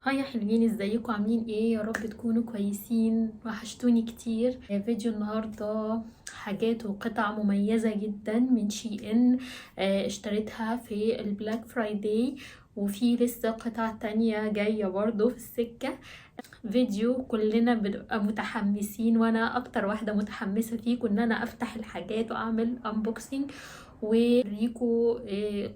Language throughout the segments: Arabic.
هاي يا حلوين، ازيكم؟ عاملين ايه؟ يا رب تكونوا كويسين. وحشتوني كتير. فيديو النهارده حاجات وقطع مميزة جدا من شي ان. اشتريتها في البلاك فرايداي، وفي لسه قطع تانية جاية برضو في السكة. فيديو كلنا بنبقى متحمسين، وانا اكتر واحدة متحمسة فيه ان انا افتح الحاجات واعمل انبوكسينج وريكو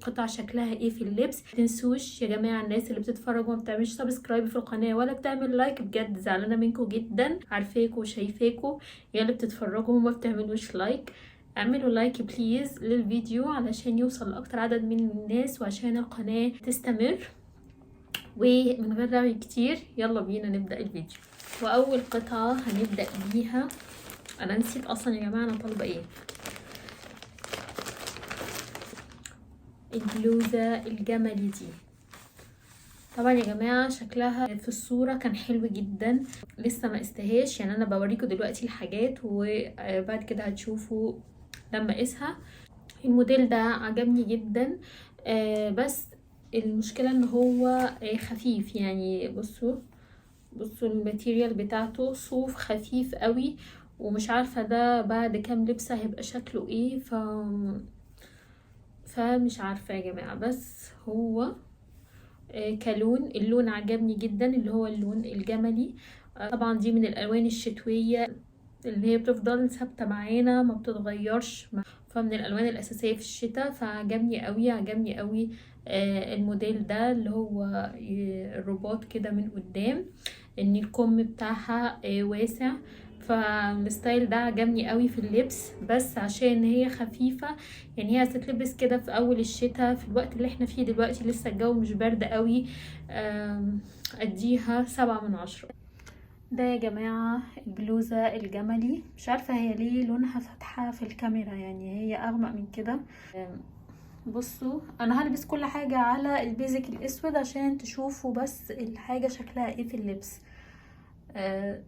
قطع شكلها ايه في اللبس. متنسوش يا جماعه، الناس اللي بتتفرج وما بتعملش سبسكرايب في القناه ولا بتعمل لايك، بجد زعلانه منكم جدا. عارفاكوا وشايفاكوا يا اللي بتتفرجوا وما بتعملوش لايك. اعملوا لايك بليز للفيديو علشان يوصل لاكتر عدد من الناس وعشان القناه تستمر. ومن غير رغي كتير يلا بينا نبدا الفيديو. واول قطعه هنبدا بيها، انا نسيت اصلا يا جماعه انا طالبه ايه. البلوزة الجملي دي طبعا يا جماعة شكلها في الصورة كان حلو جدا. لسه ما قستهاش، يعني انا بوريكم دلوقتي الحاجات وبعد كده هتشوفوا لما اقيسها. الموديل ده عجبني جدا، بس المشكلة ان هو خفيف. يعني بصوا الماتيريال بتاعته صوف خفيف قوي، ومش عارفة ده بعد كام لبسة هيبقى شكله ايه. فمش عارفة يا جماعة، بس هو كلون اللون عجبني جدا، اللي هو اللون الجملي. طبعا دي من الالوان الشتوية اللي هي بتفضل ثابتة معانا ما بتتغيرش، فمن الالوان الاساسية في الشتاء. فعجبني قوي عجبني قوي الموديل ده، اللي هو الرباط كده من قدام، ان الكم بتاعها واسع. فالستايل ده عجبني قوي في اللبس، بس عشان هي خفيفة. يعني هي هتتلبس كده في اول الشتاء، في الوقت اللي احنا فيه دلوقتي لسه الجو مش برد قوي. اديها 7/10. ده يا جماعة البلوزة الجملي، مش عارفة هي ليه لونها فاتحة في الكاميرا، يعني هي اغمق من كده. بصوا انا هلبس كل حاجة على البيزك الاسود عشان تشوفوا بس الحاجة شكلها ايه في اللبس.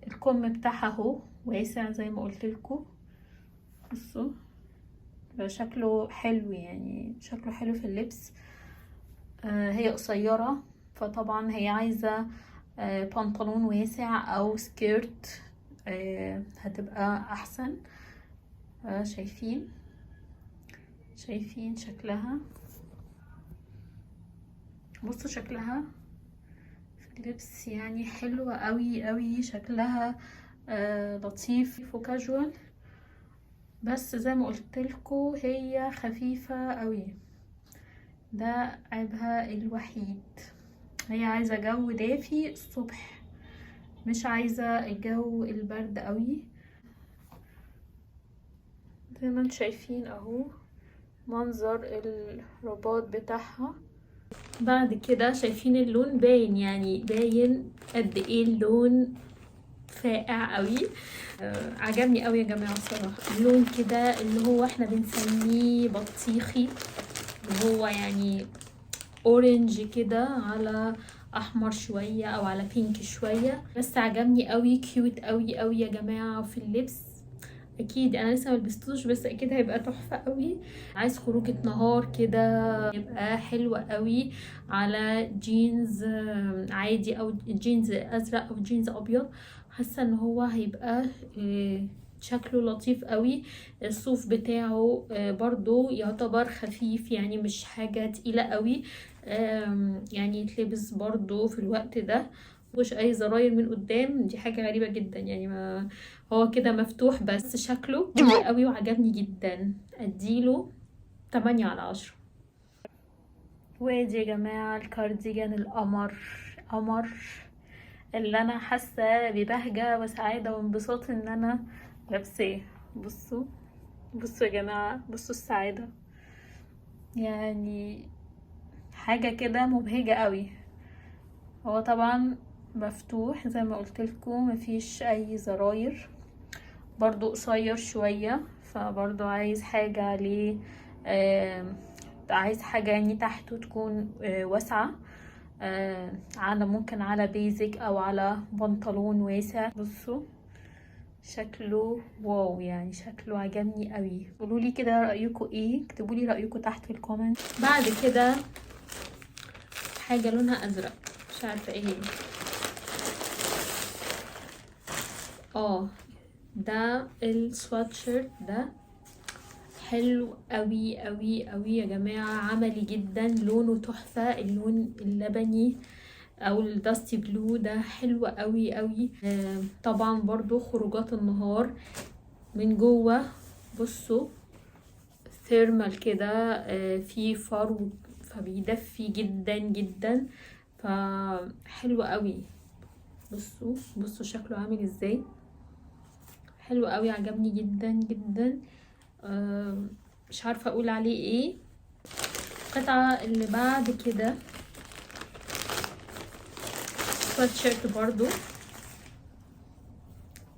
الكم بتاعها اهو واسع زي ما قلت لكم. بصوا شكله حلو، يعني شكله حلو في اللبس. هي قصيرة، فطبعا هي عايزة بنطلون واسع او سكيرت، هتبقى احسن. شايفين شكلها. بصوا شكلها في اللبس يعني حلوة قوي قوي. شكلها لطيف وكاجوال، بس زي ما قلت لكم هي خفيفة قوي. ده عيبها الوحيد، هي عايزة جو دافي الصبح، مش عايزة الجو البرد قوي. زي ما انتم شايفين اهو منظر الرباط بتاعها. بعد كده شايفين اللون باين، يعني باين قد ايه اللون فاقع قوي. عجبني قوي يا جماعه الصراحه. اللون كده اللي هو احنا بنسميه بطيخي، اللي هو يعني اورنج كده على احمر شويه او على بينك شويه، بس عجبني قوي. كيوت قوي قوي يا جماعه في اللبس. اكيد انا لسه ملبستوش، بس اكيد هيبقى تحفه قوي. عايز خروجه نهار كده يبقى حلوة قوي على جينز عادي، او جينز ازرق او جينز ابيض. حاسه ان هو هيبقى شكله لطيف قوي. الصوف بتاعه برضو يعتبر خفيف، يعني مش حاجة تقيلة قوي. يعني يتلبس برضو في الوقت ده. مش اي زراير من قدام، دي حاجة غريبة جدا. يعني ما هو كده مفتوح، بس شكله حلو قوي وعجبني جدا. اديله 8/10. وادي يا جماعة الكارديجان القمر قمر، اللي انا حاسة ببهجة وسعادة وانبساط ان انا لابساه. بصوا يا جماعة، بصوا السعادة، يعني حاجة كده مبهجة قوي. هو طبعا مفتوح زي ما قلت لكم، مفيش اي زراير. برضو قصير شوية، فبرضو عايز حاجة عليه، عايز حاجة يعني تحته تكون واسعة، على ممكن على بيزك او على بنطلون واسع. بصوا شكله واو، يعني شكله عجبني قوي. قولوا لي كده رايكم ايه، اكتبوا لي رايكم تحت في الكومنت. بعد كده حاجه لونها ازرق، مش عارفة ايه هي. ده السواتشيرت ده حلو قوي قوي قوي يا جماعة، عملي جدا، لونه تحفة، اللون اللبني او الداستي بلو ده حلو قوي قوي. طبعا برضو خروجات النهار. من جوه بصوا ثيرمال كده، فيه فرو فبيدفي جدا جدا، فحلو قوي. بصوا شكله عامل ازاي، حلو قوي، عجبني جدا جدا. مش عارفة اقول عليه ايه. القطعة اللي بعد كده سواتشيرت برضو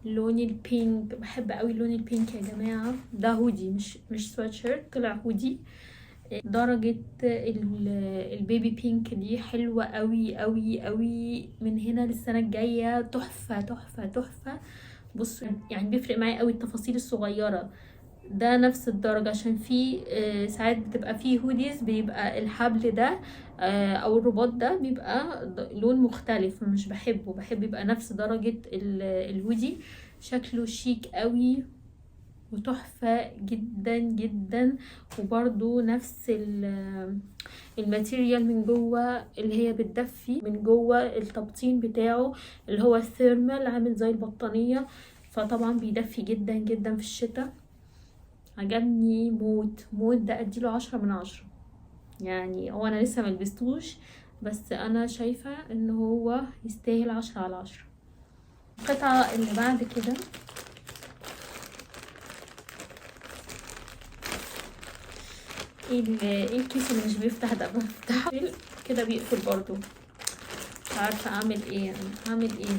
لون البينك، بحب قوي لون البينك يا جماعة. ده هودي مش سواتشيرت، طلع هودي. درجة البيبي بينك دي حلوة قوي قوي قوي، من هنا للسنة الجاية تحفة تحفة تحفة. بصوا يعني بيفرق معايا قوي التفاصيل الصغيرة. ده نفس الدرجة، عشان في ساعات بتبقى فيه هوديز بيبقى الحبل ده او الرباط ده بيبقى لون مختلف، مش بحبه، بحب يبقى نفس درجة الهودي. شكله شيك قوي وتحفة جدا جدا. وبرضو نفس الماتيريال من جوه اللي هي بتدفي من جوه، التبطين بتاعه اللي هو الثيرمال عامل زي البطانية، فطبعا بيدفي جدا جدا في الشتاء. عجبني موت موت، ده اديله 10/10. يعني هو انا لسه ملبستوش، بس انا شايفة ان هو يستاهل 10/10. القطعة اللي بعد كده ايه الكيس اللي مش بيفتح ده، بفتحه كده بيقفل برضو. مش عارفة اعمل ايه، يعني اعمل ايه.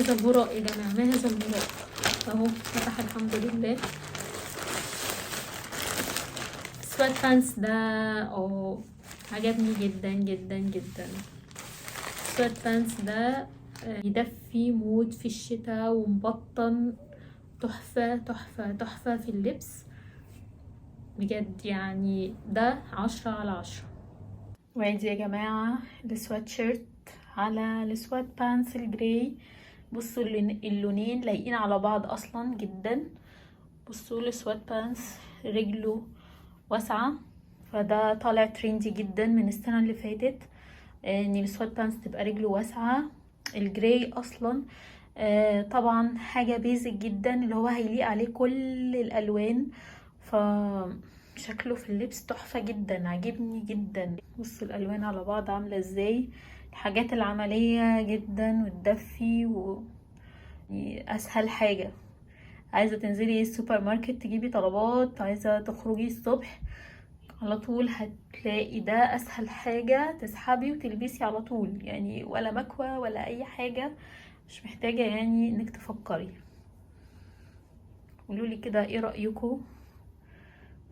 هذا البراء يا جماعة، ما هذا البراء اهو فتح الحمد لله. سوات بانس ده عجبني جدا جدا جدا. سوات بانس ده يدفي موت في الشتاء ومبطن، تحفة تحفة تحفة في اللبس بجد، يعني ده 10/10. وادي يا جماعة السوات شيرت على السوات بانس الجراي. بصوا اللونين لايقين على بعض اصلا جدا. بصوا السوات بانس رجله واسعة، فده طالع تريندي جدا من السنة اللي فاتت، ان السوات بانس تبقى رجله واسعة. الجراي اصلا طبعا حاجة بيزك جدا، اللي هو هيليق عليه كل الالوان، فشكله في اللبس تحفة جدا، عجبني جدا. بصوا الالوان على بعض عاملة ازاي، الحاجات العملية جدا وتدفي اسهل حاجة. عايزة تنزلي السوبر ماركت تجيبي طلبات، عايزة تخرجي الصبح على طول هتلاقي ده اسهل حاجة، تسحبي وتلبسي على طول، يعني ولا مكوى ولا اي حاجة، مش محتاجة يعني انك تفكري. قولولي كده ايه رأيكم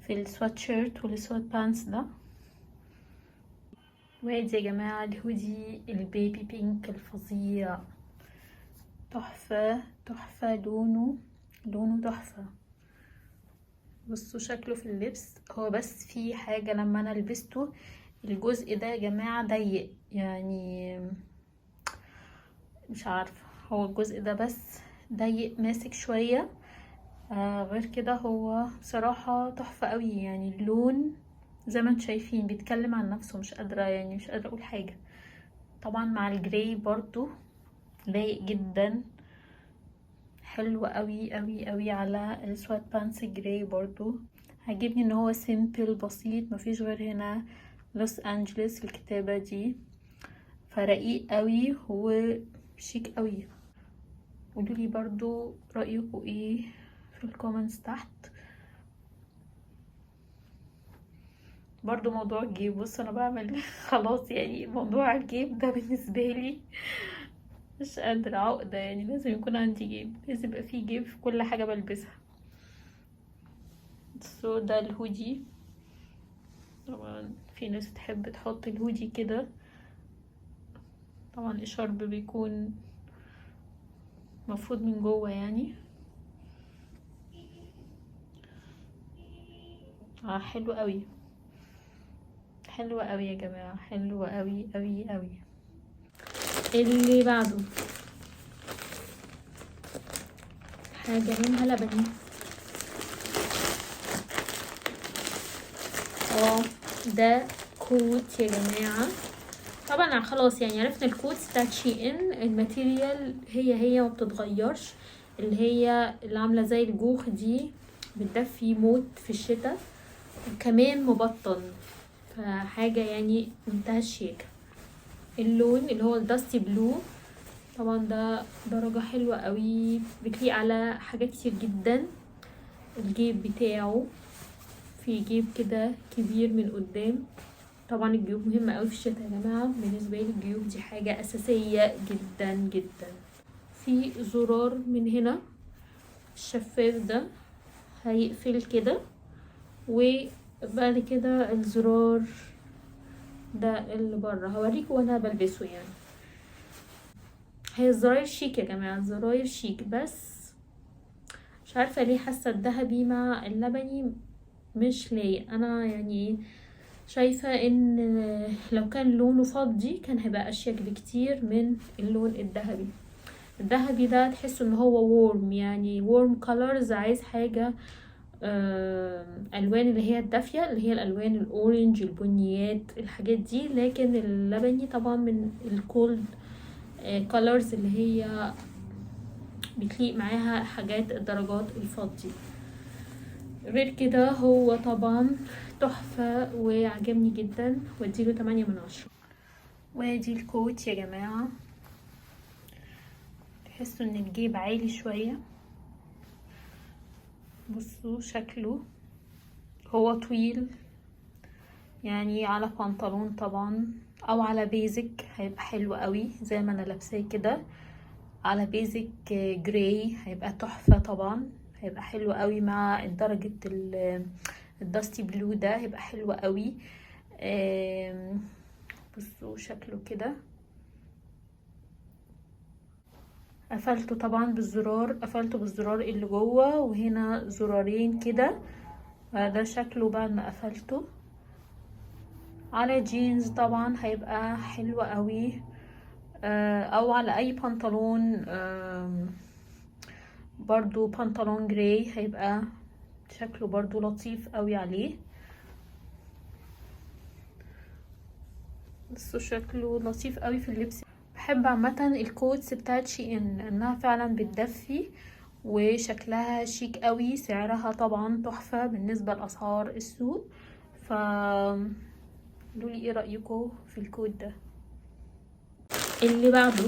في السوات شيرت والسوات بانس ده. وادي يا جماعة الهودي البيبي بينك الفظيع، تحفة تحفة، لونه تحفة. بصوا شكله في اللبس، هو بس في حاجة لما انا لبسته الجزء ده يا جماعة ضيق، يعني مش عارفة، هو الجزء ده بس ضيق ماسك شوية. غير كده هو بصراحة تحفة قوي، يعني اللون زي ما انتم شايفين بيتكلم عن نفسه، مش قادرة اقول حاجة. طبعا مع الجراي برضو لايق جدا، حلو قوي قوي قوي على السوات بانس جراي برضو. عجبني ان هو سيمبل بسيط، مفيش غير هنا لوس انجلس الكتابة دي، فرقيق قوي وشيك قوي. قولولي برضو رأيكم ايه في الكومنتس تحت. برضو موضوع الجيب، بص انا بعمل خلاص، يعني موضوع الجيب ده بالنسبة لي مش قادرة، عقدة، يعني لازم يكون عندي جيب، لازم يبقى فيه جيب في كل حاجة بلبسها. ده الهودي، طبعا في ناس تحب تحط الهودي كده، طبعا الشرب بيكون مفروض من جوه يعني. حلو قوي، حلو قوي يا جماعة، حلو قوي قوي قوي. اللي بعده حاجة لونها لبني. ده كوت يا جماعة. طبعا خلاص يعني عرفنا الكوت بتاعت شي ان، الماتيريال هي ما بتتغيرش، اللي هي اللي عاملة زي الجوخ دي، بتدفي موت في الشتاء، وكمان مبطن، فحاجة يعني منتهى الشياكة. اللون اللي هو الداستي بلو، طبعا ده درجة حلوة قوي، بتليق على حاجات كتير جدا. الجيب بتاعه في جيب كده كبير من قدام. طبعا الجيوب مهمة قوي في الشتاء يا جماعة، بالنسبة لي الجيوب دي حاجة أساسية جدا جدا. في زرار من هنا الشفاف ده هيقفل كده، وبعد كده الزرار ده اللي بره هوريكم وانا بلبسه يعني. هي الزراير شيك يا جماعة، الزراير شيك، بس مش عارفة ليه حاسة الذهبي مع اللبني مش لايق. انا يعني شايفة ان لو كان لونه فضي كان هيبقى اشيك بكتير من اللون الذهبي. الذهبي ده تحس ان هو وورم، يعني وورم كولرز، عايز حاجة الوان اللي هي الدافية، اللي هي الالوان الاورنج، البنيات، الحاجات دي. لكن اللبني طبعا من الكولد كولرز اللي هي بتليق معاها حاجات الدرجات الفضي. غير كده هو طبعا تحفة وعجبني جدا، واديله 8/10. وادي الكوت يا جماعة، تحسوا ان الجيب عالي شوية. بصوا شكله، هو طويل يعني على بنطلون طبعا، او على بيزك هيبقى حلو قوي زي ما انا لابساه كده. على بيزك جراي هيبقى تحفة طبعا، هيبقى حلو قوي مع درجة الداستي بلو ده، هيبقى حلو قوي. بصوا شكله كده. قفلته طبعا بالزرار، قفلته بالزرار اللي جوه، وهنا زرارين كده. ده شكله بعد ما قفلته. على جينز طبعا هيبقى حلو قوي، او على اي بنطلون، برضو بنطلون جراي هيبقى شكله برضو لطيف قوي عليه. بس شكله لطيف قوي في اللبس. بحب عامه الكوتس بتاعت شي ان، انها فعلا بتدفي وشكلها شيك قوي، سعرها طبعا تحفه بالنسبه لاسعار السوق. ف قولولي ايه رايكم في الكوت ده. اللي بعده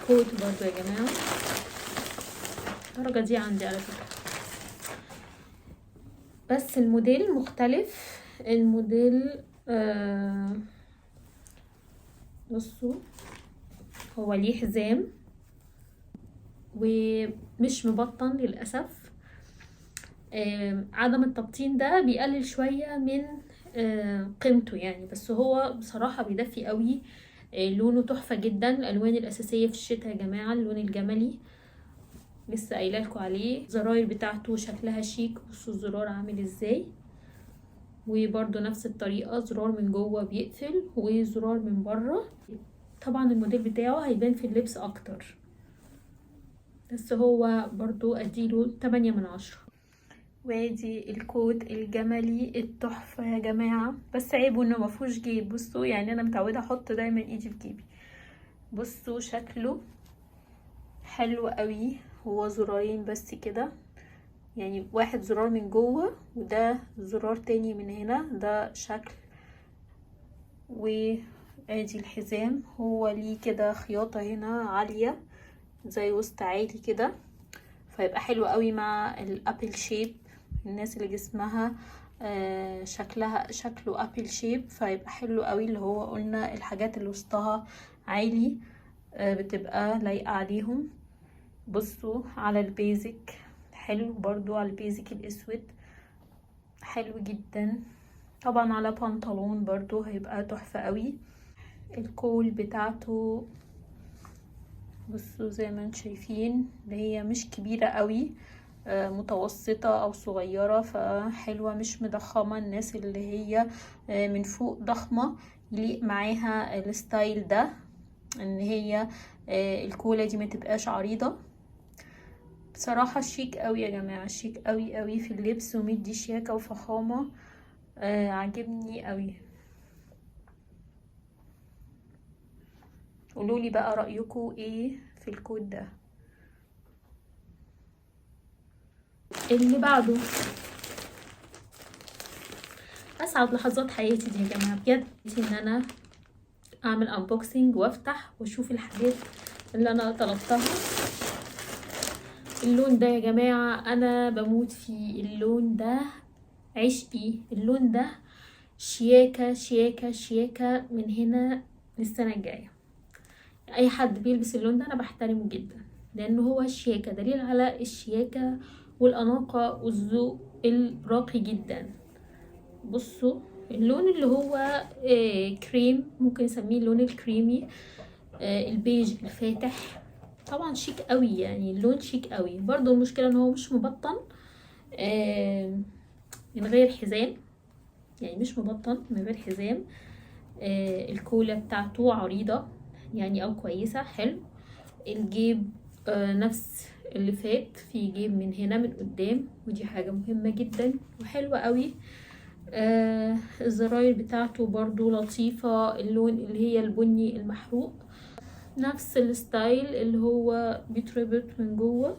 كوت برضو يا جماعه، الدرجه دي عندي على فكره، بس الموديل مختلف. الموديل بصوا هو ليه حزام ومش مبطن للأسف. عدم التبطين ده بيقلل شوية من قيمته يعني، بس هو بصراحة بيدفي قوي. لونه تحفة جدا، الألوان الأساسية في الشتاء يا جماعة اللون الجملي، لسه قايله لكم عليه. الزراير بتاعته شكلها شيك، بصوا الزرار عامل ازاي، وبرده نفس الطريقة، زرار من جوه بيقفل وزرار من بره. طبعا الموديل بتاعه هيبان في اللبس اكتر، بس هو برضو اديله 8/10. وادي الكوت الجملي التحفة يا جماعة، بس عيبه انه مفهوش جيب. بصوا يعني انا متعودة احط دايما ايدي في جيبي. بصوا شكله حلو قوي، هو زرارين بس كده، يعني واحد زرار من جوه وده زرار تاني من هنا، ده شكل. وادي الحزام، هو ليه كده خياطة هنا عالية زي وسط عالي كده، فيبقى حلو قوي مع الابل شيب. الناس اللي جسمها شكله ابل شيب، فيبقى حلو قوي. اللي هو قلنا الحاجات اللي وسطها عالي بتبقى لايقة عليهم. بصوا على البيزك حلو برضو، على البيزك الاسود حلو جدا. طبعا على بنطلون برضو هيبقى تحفة قوي. الكول بتاعته بصوا زي ما انتم شايفين اللي هي مش كبيرة قوي، متوسطة او صغيرة، فحلوة مش مضخمة. الناس اللي هي من فوق ضخمة يليق معاها الستايل ده، ان هي الكولا دي ما تبقاش عريضة. بصراحة شيك قوي يا جماعة، شيك قوي قوي في اللبس ومدي شياكة وفخامة. عجبني قوي. قولولي بقى رأيكم ايه في الكوت ده. اللي بعده اسعد لحظات حياتي دي يا جماعة بجد، ان انا اعمل انبوكسنج وافتح واشوف الحاجات اللي انا طلبتها. اللون ده يا جماعة انا بموت فيه، اللون ده عشقي. اللون ده شياكة شياكة شياكة من هنا للسنة الجاية. اي حد بيلبس اللون ده انا بحترمه جدا، لانه هو شياكة، دليل على الشياكة والاناقة والذوق الراقي جدا. بصوا اللون اللي هو كريم، ممكن نسميه اللون الكريمي، البيج الفاتح. طبعا شيك قوي، يعني اللون شيك قوي. برضو المشكلة ان هو مش مبطن من غير حزام، يعني مش مبطن من غير حزام. الكولا بتاعته عريضة يعني او كويسة، حلو. الجيب نفس اللي فات، في جيب من هنا من قدام، ودي حاجة مهمة جدا وحلوة قوي. الزراير بتاعته برضو لطيفة، اللون اللي هي البني المحروق، نفس الستايل اللي هو بيتربط من جوه.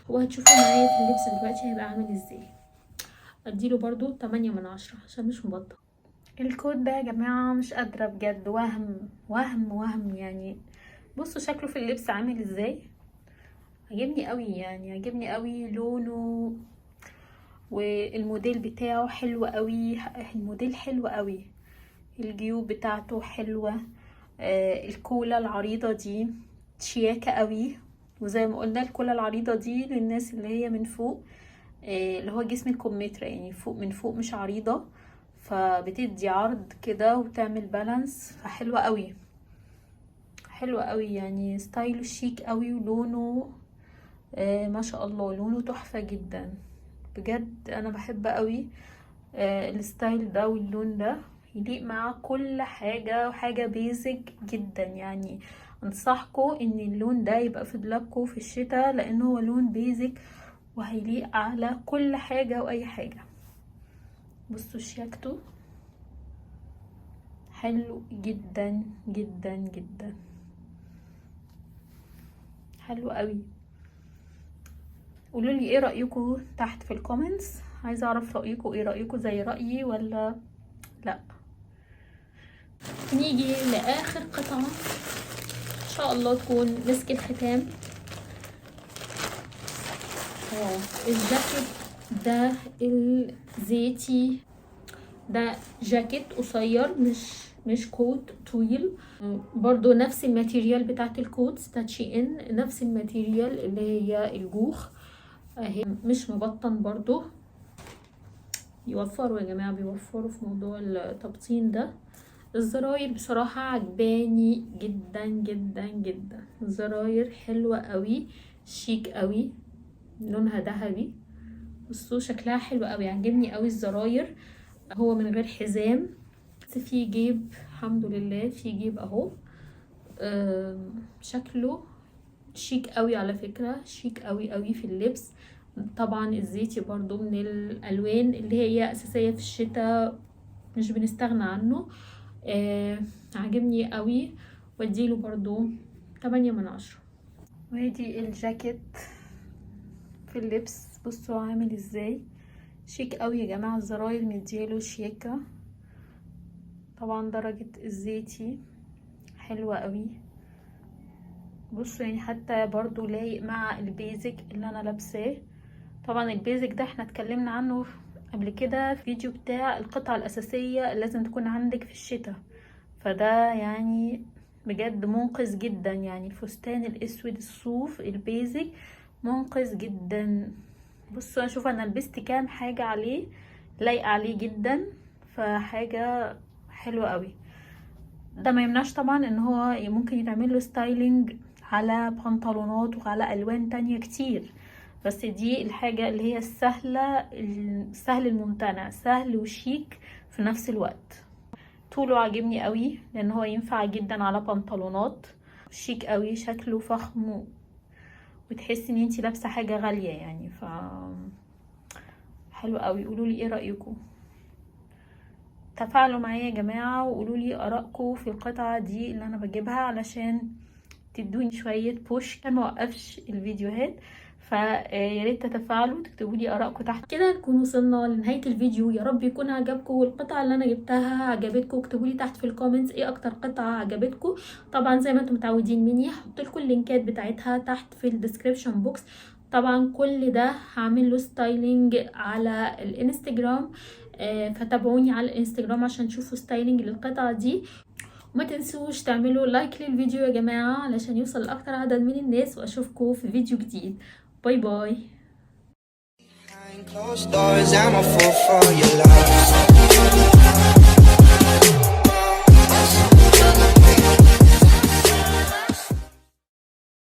وهتشوفوا معايا في اللبس دلوقتي هيبقى عامل ازاي. اديله برضو 8/10 عشان مش مبطل. الكوت ده يا جماعة مش قادرة بجد، وهم يعني. بصوا شكله في اللبس عامل ازاي، عجبني قوي، يعني عجبني قوي لونه، والموديل بتاعه حلو قوي. الموديل حلو قوي، الجيوب بتاعته حلوة. الكولا العريضة دي شياكة قوي. وزي ما قلنا الكولا العريضة دي للناس اللي هي من فوق، اللي هو جسم الكمثرى، يعني فوق من فوق مش عريضة، فبتدي عرض كده وتعمل بالانس، فحلوة قوي، حلوة قوي. يعني ستايله شيك قوي، ولونه ما شاء الله، لونه تحفة جدا بجد. انا بحب قوي الستايل ده، واللون ده يليق مع كل حاجة، وحاجة بيزك جدا. يعني انصحكم ان اللون ده يبقى في دولابكم في الشتاء، لانه هو لون بيزك وهيليق على كل حاجة واي حاجة. بصوا شياكته حلو جدا جدا جدا، حلو قوي. قولوا لي ايه رايكم تحت في الكومنتس، عايزه اعرف رايكم ايه، رايكم زي رايي ولا لا. نيجي لاخر قطعه ان شاء الله تكون مسك الختام. الجاكيت ده الزيتي، ده جاكيت قصير، مش كوت طويل. برضو نفس الماتيريال بتاعت الكوت ستاتشي ان، نفس الماتيريال اللي هي الجوخ اهي، مش مبطن برضو. يوفروا يا جماعة، بيوفروا في موضوع التبطين ده. الزراير بصراحة عجباني جدا جدا جدا، الزراير حلوة قوي، شيك قوي، لونها ذهبي. بصوا شكلها حلو قوي، عجبني قوي الزراير. هو من غير حزام، بس في جيب، الحمد لله في جيب اهو. شكله شيك قوي على فكرة، شيك قوي قوي في اللبس. طبعا الزيتي برضو من الالوان اللي هي اساسية في الشتاء، مش بنستغنى عنه. عجبني قوي، واديله برضو 8/10. وادي الجاكيت في اللبس، بصوا عامل ازاي، شيك قوي يا جماعة. الزراير مدياله شياكة، طبعا درجة الزيتي حلوة قوي. بصوا يعني حتى برضو لايق مع البيزك اللي انا لابساه. طبعا البيزك ده احنا اتكلمنا عنه قبل كده في فيديو بتاع القطعة الاساسية اللي لازم تكون عندك في الشتاء، فده يعني بجد منقذ جدا. يعني الفستان الاسود الصوف البيزك منقذ جدا. بصوا اشوف انا لبست كام حاجة عليه، لايقة عليه جدا، فحاجة حلوة قوي. ده ما يمنعش طبعا ان هو ممكن يتعمل له ستايلينج على بنطلونات وعلى الوان تانية كتير، بس دي الحاجة اللي هي السهل الممتنع، سهل وشيك في نفس الوقت. طوله عاجبني قوي لان هو ينفع جدا على بنطلونات، شيك قوي، شكله فخم وتحسي ان انتي لابسه حاجه غاليه يعني. حلو قوي. قولوا لي ايه رايكم، تفاعلوا معايا يا جماعه وقولوا لي ارائكم في القطعه دي اللي انا بجيبها علشان تدوني شويه بوش عشان ما اوقفش الفيديوهات. فيا ريت تتفاعلوا، تكتبوا لي ارائكم تحت. كده نكون وصلنا لنهايه الفيديو، يا رب يكون عجبكم والقطعه اللي انا جبتها عجبتكم. اكتبوا لي تحت في الكومنتس ايه اكتر قطعه عجبتكم. طبعا زي ما انتم متعودين مني هحط لكم اللينكات بتاعتها تحت في الديسكريبشن بوكس. طبعا كل ده هعمل له ستايلينج على الانستجرام، فتابعوني على الانستجرام عشان تشوفوا ستايلينج للقطعه دي. وما تنسوش تعملوا لايك للفيديو يا جماعة علشان يوصل لأكتر عدد من الناس، وأشوفكم في فيديو جديد. باي باي.